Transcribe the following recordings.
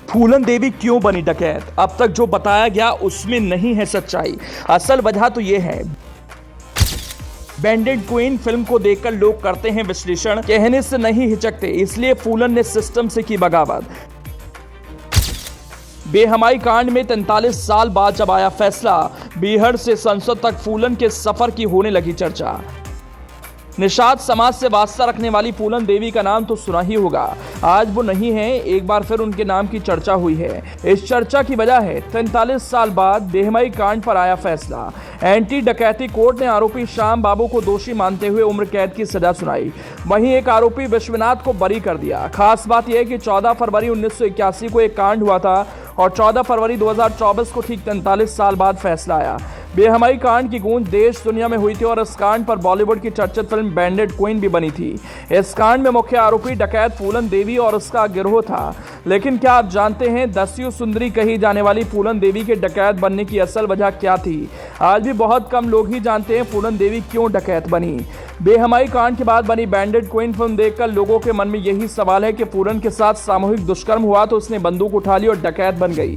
फूलन देवी क्यों बनी डकैत? अब तक जो बताया गया उसमें नहीं है सच्चाई। असल वजह तो यह है, बैंडेड क्वीन फिल्म को देखकर लोग करते हैं विश्लेषण, कहने से नहीं हिचकते, इसलिए फूलन ने सिस्टम से की बगावत। बेहमाई कांड में 43 साल बाद जब आया फैसला, बीहड़ से संसद तक फूलन के सफर की होने लगी चर्चा। निषाद समाज से वास्ता रखने वाली फूलन देवी का नाम तो सुना ही होगा। आज वो नहीं है, एक बार फिर उनके नाम की चर्चा हुई है। इस चर्चा की वजह है 43 साल बाद बेहमाई कांड पर आया फैसला। एंटी डकैती कोर्ट ने आरोपी श्याम बाबू को दोषी मानते हुए उम्र कैद की सजा सुनाई। वहीं एक आरोपी विश्वनाथ को बरी कर दिया। खास बात यह कि 14 फरवरी 1981 को एक कांड हुआ था और 14 फरवरी 2024 को ठीक 43 साल बाद फैसला आया। बेहमाई कांड की गूंज देश दुनिया में हुई थी और इस कांड पर बॉलीवुड की चर्चित फिल्म बैंडेड क्वीन भी बनी थी। इस कांड में मुख्य आरोपी डकैत फूलन देवी और उसका गिरोह था। लेकिन क्या आप जानते हैं, दस्यु सुंदरी कही जाने वाली फूलन देवी के डकैत बनने की असल वजह क्या थी? आज भी बहुत कम लोग ही जानते हैं फूलन देवी क्यों डकैत बनी। बेहमाई कांड के बाद बनी बैंडेड क्वीन फिल्म देखकर लोगों के मन में यही सवाल है कि फूलन के साथ सामूहिक दुष्कर्म हुआ तो उसने बंदूक उठा ली और डकैत बन गई,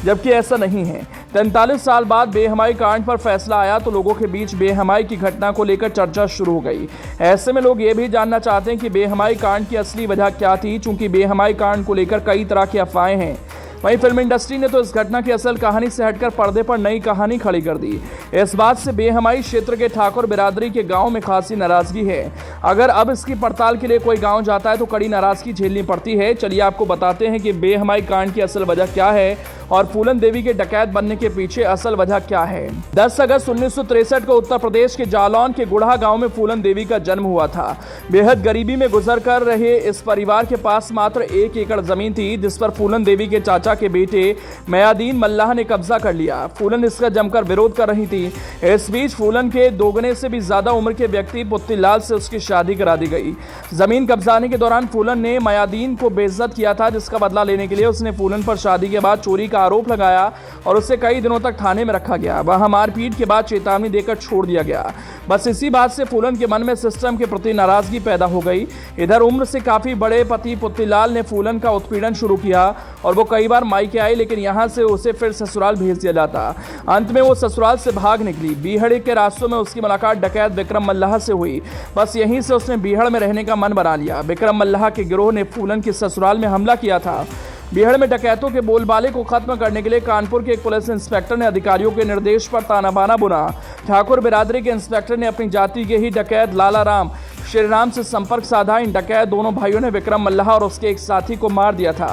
जबकि ऐसा नहीं है। 43 साल बाद बेहमाई कांड पर फैसला आया तो लोगों के बीच बेहमाई की घटना को लेकर चर्चा शुरू हो गई। ऐसे में लोग ये भी जानना चाहते हैं कि बेहमाई कांड की असली वजह क्या थी, चूंकि बेहमाई कांड को लेकर कई तरह की अफवाहें हैं। वहीं फिल्म इंडस्ट्री ने तो इस घटना की असल कहानी से हटकर पर्दे पर नई कहानी खड़ी कर दी। इस बात से बेहमाई क्षेत्र के ठाकुर बिरादरी के गांव में खासी नाराजगी है। अगर अब इसकी पड़ताल के लिए कोई गांव जाता है तो कड़ी नाराजगी झेलनी पड़ती है। चलिए आपको बताते हैं कि बेहमाई कांड की असल वजह क्या है और फूलन देवी के डकैत बनने के पीछे असल वजह क्या है। 10 अगस्त 1963 को उत्तर प्रदेश के जालौन के गुढ़ा गांव में फूलन देवी का जन्म हुआ था। बेहद गरीबी में गुजर कर रहे इस परिवार के पास मात्र 1 एकड़ जमीन थी, जिस पर फूलन देवी के चाचा के बेटे मयादीन मल्लाह ने कब्जा कर लिया। फूलन इसका जमकर विरोध कर रही थी। इस बीच फूलन के दोगुने से भी ज्यादा उम्र के व्यक्ति पुत्तीलाल से उसकी शादी करा दी गई। जमीन कब्जाने के दौरान फूलन ने मयादीन को बेइज्जत किया था, जिसका बदला लेने के लिए उसने फूलन पर शादी के बाद चोरी आरोप लगाया और उसे कई दिनों तक थाने में रखा गया। वहां मारपीट के बाद चेतावनी देकर छोड़ दिया गया। बस इसी बात से फूलन के मन में सिस्टम के प्रति नाराजगी पैदा हो गई। इधर उम्र से काफी बड़े पति पुत्तीलाल ने फूलन का उत्पीड़न शुरू किया और वो कई बार मायके आई, लेकिन यहां से उसे फिर ससुराल भेज दिया जाता। अंत में वो ससुराल से भाग निकली। बीहड़ के रास्तों में उसकी मुलाकात डकैत विक्रम मल्लाह से हुई। बस यहीं से उसने बीहड़ में रहने का मन बना लिया। विक्रम मल्लाह के गिरोह ने फूलन के ससुराल में हमला किया था। बीहड़ में डकैतों के बोलबाले को खत्म करने के लिए कानपुर के एक पुलिस इंस्पेक्टर ने अधिकारियों के निर्देश पर ताना बाना बुना। ठाकुर बिरादरी के इंस्पेक्टर ने अपनी जाति के ही डकैत लाला राम श्रीराम से संपर्क साधा। इन डकैत दोनों भाइयों ने विक्रम मल्लाह और उसके एक साथी को मार दिया था।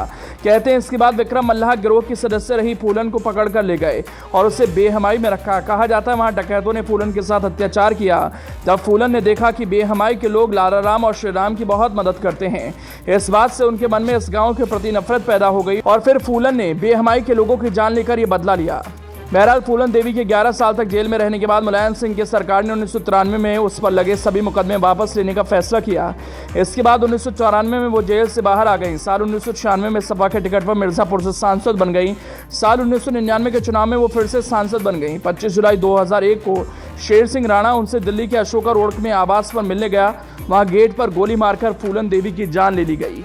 कहते हैं इसके बाद विक्रम मल्लाह गिरोह की सदस्य रही फूलन को पकड़ कर ले गए और उसे बेहमाई में रखा। कहा जाता है वहां डकैतों ने फूलन के साथ अत्याचार किया। जब फूलन ने देखा कि बेहमाई के लोग लाला राम और श्रीराम की बहुत मदद करते हैं, इस बात से उनके मन में इस गांव के प्रति नफरत पैदा हो गई और फिर फूलन ने बेहमाई के लोगों की जान लेकर यह बदला लिया। बहरहाल फूलन देवी के 11 साल तक जेल में रहने के बाद मुलायम सिंह की सरकार ने 1993 में उस पर लगे सभी मुकदमे वापस लेने का फैसला किया। इसके बाद 1994 में वो जेल से बाहर आ गई। साल 1996 में सपा के टिकट पर मिर्जापुर से सांसद बन गई। साल 1999 के चुनाव में वो फिर से सांसद बन गई। 25 जुलाई 2001 को शेर सिंह राणा उनसे दिल्ली के अशोका रोड में आवास पर मिलने गया। वहां गेट पर गोली मारकर फूलन देवी की जान ले ली गई।